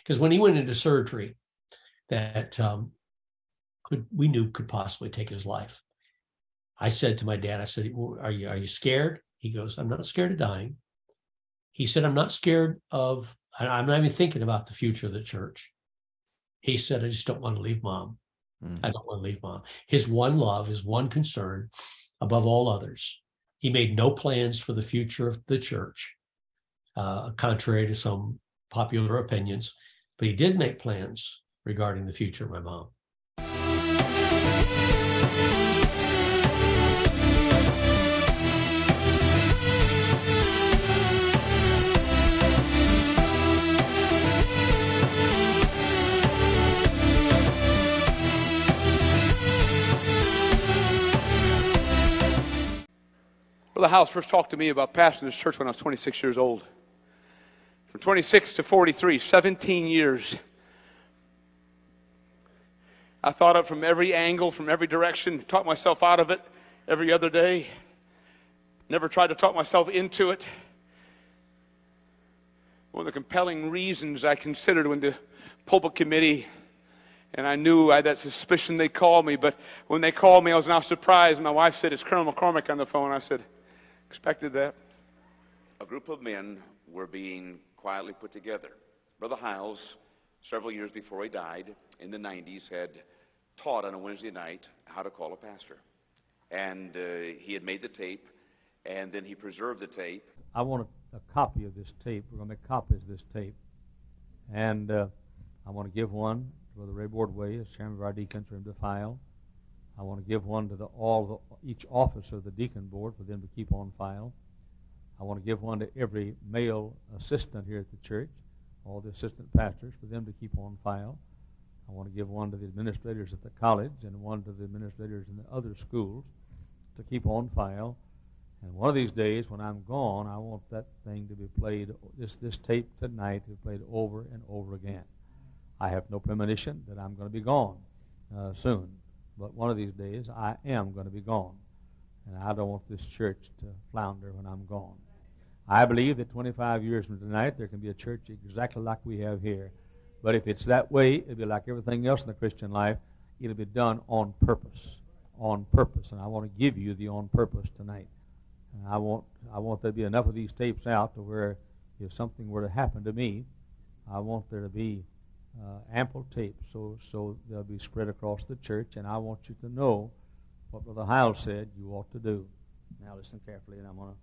Because when he went into surgery that we knew could possibly take his life, I said to my dad, I said, are you scared? He goes, I'm not scared of dying. He said, I'm not scared of, I'm not even thinking about the future of the church. He said, I just don't want to leave Mom. I don't want to leave Mom. His one love, his one concern above all others. He made no plans for the future of the church, contrary to some popular opinions, but he did make plans regarding the future of my mom. Brother Hyles first talked to me about pastoring this church when I was 26 years old. From 26 to 43, 17 years. I thought of it from every angle, from every direction, talked myself out of it every other day. Never tried to talk myself into it. One of the compelling reasons I considered when the pulpit committee, and I knew I had that suspicion they called me, but when they called me, I was now surprised. My wife said, it's Colonel McCormick on the phone. I said, expected that. A group of men were being quietly put together. Brother Hyles, several years before he died, in the 90s, had taught on a Wednesday night how to call a pastor. And he had made the tape, and then he preserved the tape. I want a copy of this tape. We're going to make copies of this tape. And I want to give one to Brother Ray Bordway as chairman of our deacons for him to file. I want to give one to each officer of the deacon board for them to keep on file. I want to give one to every male assistant here at the church, all the assistant pastors, for them to keep on file. I want to give one to the administrators at the college and one to the administrators in the other schools to keep on file. And one of these days, when I'm gone, I want that thing to be played, this tape tonight to be played over and over again. I have no premonition that I'm going to be gone soon. But one of these days, I am going to be gone. And I don't want this church to flounder when I'm gone. I believe that 25 years from tonight, there can be a church exactly like we have here. But if it's that way, it'll be like everything else in the Christian life. It'll be done on purpose. On purpose. And I want to give you the on purpose tonight. And I want there to be enough of these tapes out to where if something were to happen to me, I want there to be ample tape so they'll be spread across the church, and I want you to know what Brother Hyles said you ought to do. Now listen carefully, and I'm going to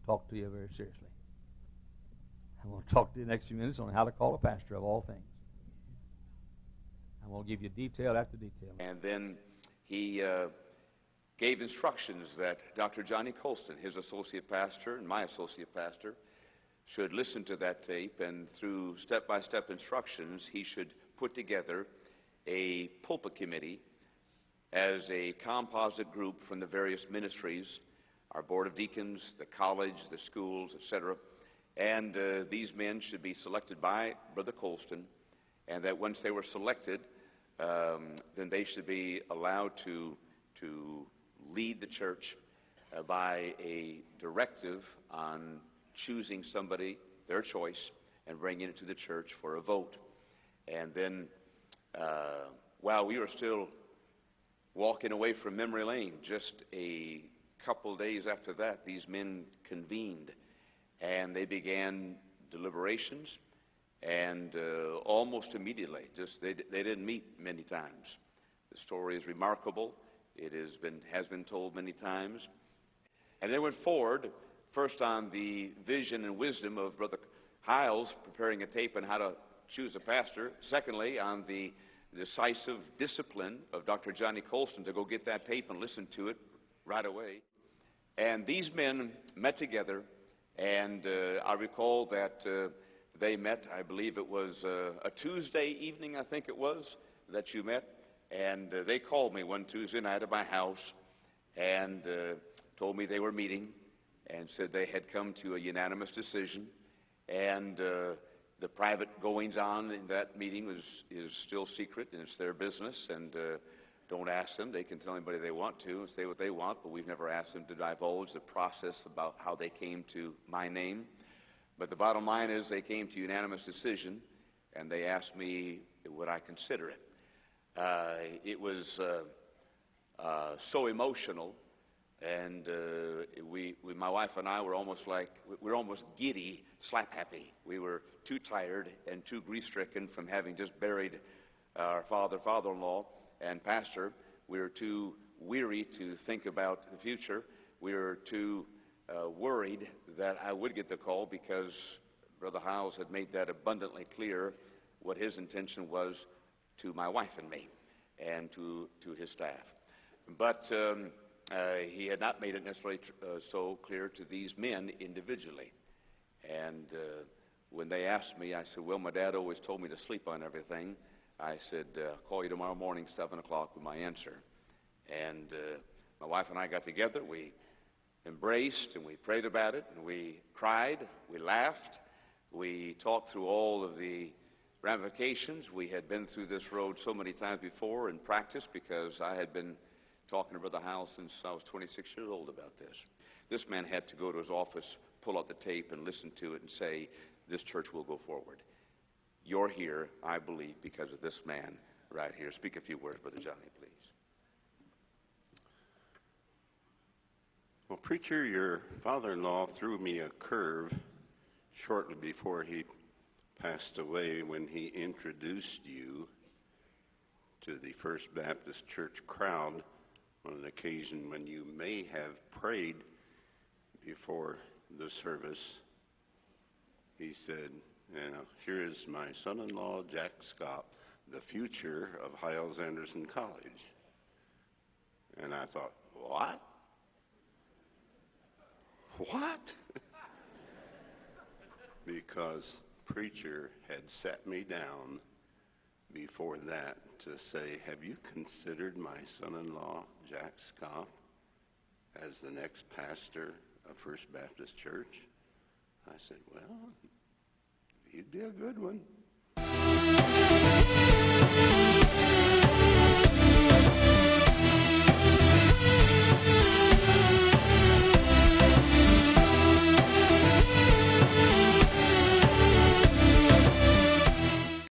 talk to you very seriously. I'm going to talk to you the next few minutes on how to call a pastor of all things. I'm going to give you detail after detail. And then he gave instructions that Dr. Johnny Colsten, his associate pastor and my associate pastor, should listen to that tape, and through step-by-step instructions, he should put together a pulpit committee as a composite group from the various ministries, our board of deacons, the college, the schools, etc. And these men should be selected by Brother Colsten, and that once they were selected, then they should be allowed to lead the church by a directive on choosing somebody, their choice, and bringing it to the church for a vote. And then, while we were still walking away from memory lane, just a couple days after that, these men convened, and they began deliberations, and almost immediately, they didn't meet many times. The story is remarkable. It has been told many times. And they went forward, first on the vision and wisdom of Brother Hyles preparing a tape on how to choose a pastor. Secondly, on the decisive discipline of Dr. Johnny Colsten to go get that tape and listen to it right away. And these men met together, and I recall that they met, I believe it was a Tuesday evening, I think it was, that you met. And they called me one Tuesday night at my house and told me they were meeting, and said they had come to a unanimous decision, and the private goings-on in that meeting is still secret, and it's their business, and don't ask them. They can tell anybody they want to and say what they want, but we've never asked them to divulge the process about how they came to my name. But the bottom line is they came to unanimous decision, and they asked me would I consider it. It was so emotional, and my wife and I were almost giddy, slap happy. We were too tired and too grief-stricken from having just buried our father-in-law, and pastor. We were too weary to think about the future. We were too worried that I would get the call, because Brother Hyles had made that abundantly clear what his intention was to my wife and me and to his staff. But he had not made it necessarily so clear to these men individually. And when they asked me, I said, well, my dad always told me to sleep on everything. I said, call you tomorrow morning, 7 o'clock, with my answer. And my wife and I got together. We embraced and we prayed about it, and we cried, we laughed, we talked through all of the ramifications. We had been through this road so many times before in practice, because I had been talking to Brother Hyles since I was 26 years old about this. This man had to go to his office, pull out the tape, and listen to it and say, this church will go forward. You're here, I believe, because of this man right here. Speak a few words, Brother Johnny, please. Well, preacher, your father-in-law threw me a curve shortly before he passed away when he introduced you to the First Baptist Church crowd on an occasion when you may have prayed before the service. He said, here is my son-in-law, Jack Schaap, the future of Hyles Anderson College. And I thought, what? What? Because preacher had sat me down before that to say, have you considered my son-in-law, Jack Schaap, as the next pastor of First Baptist Church? I said, well, he'd be a good one.